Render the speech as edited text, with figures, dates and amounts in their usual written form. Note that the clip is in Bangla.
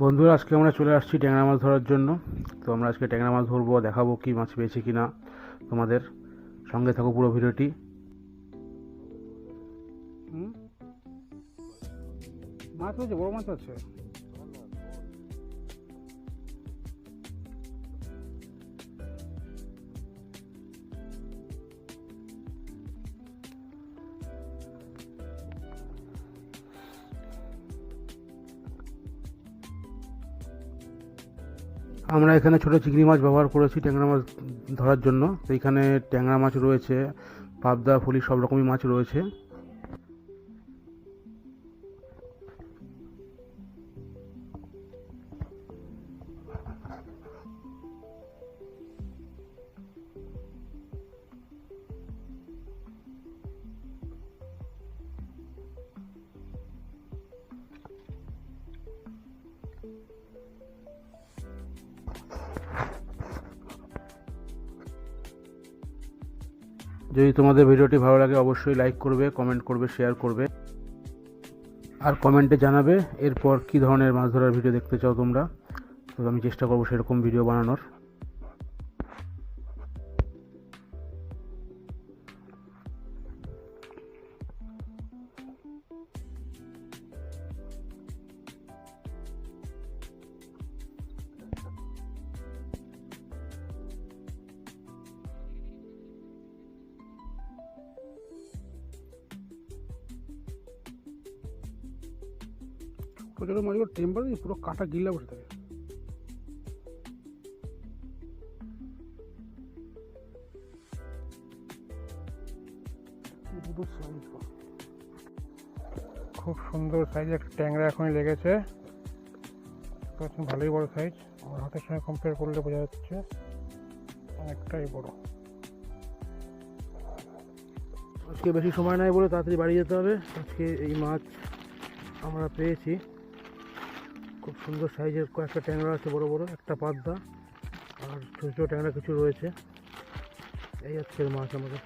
বন্ধুরা, আজকে আমরা চলে আসছি ট্যাংরা মাছ ধরার জন্য। তো আমরা আজকে ট্যাংরা মাছ ধরবো, দেখাবো কি মাছ পেয়েছি কিনা তোমাদের। সঙ্গে থাকো পুরো ভিডিওটি। মাছ হয়েছে, বড় মাছ আছে। আমরা এখানে ছোট চিংড়ি মাছ ব্যবহার করেছি ট্যাংরা মাছ ধরার জন্য। তো এখানে ট্যাংরা মাছ রয়েছে, পাবদা, ফলি, সব রকমই মাছ রয়েছে। যদি তোমাদের ভিডিওটি ভালো লাগে অবশ্যই লাইক করবে, কমেন্ট করবে, শেয়ার করবে, আর কমেন্টে জানাবে এরপর কী ধরনের মাছ ধরার ভিডিও দেখতে চাও তোমরা। তো আমি চেষ্টা করবো সেরকম ভিডিও বানানোর। ছোটো ছোটো মাছগুলো টেম্পার পুরো কাটা গিল্লা বসে থাকে। খুব সুন্দর সাইজ একটা ট্যাংরা এখনই লেগেছে, ভালোই বড় সাইজ। আমার হাতের সঙ্গে কম্পেয়ার করলে বোঝা যাচ্ছে অনেকটাই বড়। আজকে বেশি সময় নাই বলে তাড়াতাড়ি বাড়ি যেতে হবে। আজকে এই মাছ আমরা পেয়েছি, খুব সুন্দর সাইজের কয়েকটা ট্যাংরা আছে, বড় বড়, একটা পাবদা আর ছোটো ছোটো ট্যাংরা কিছু রয়েছে। এই আজকের মাছ আমাদের।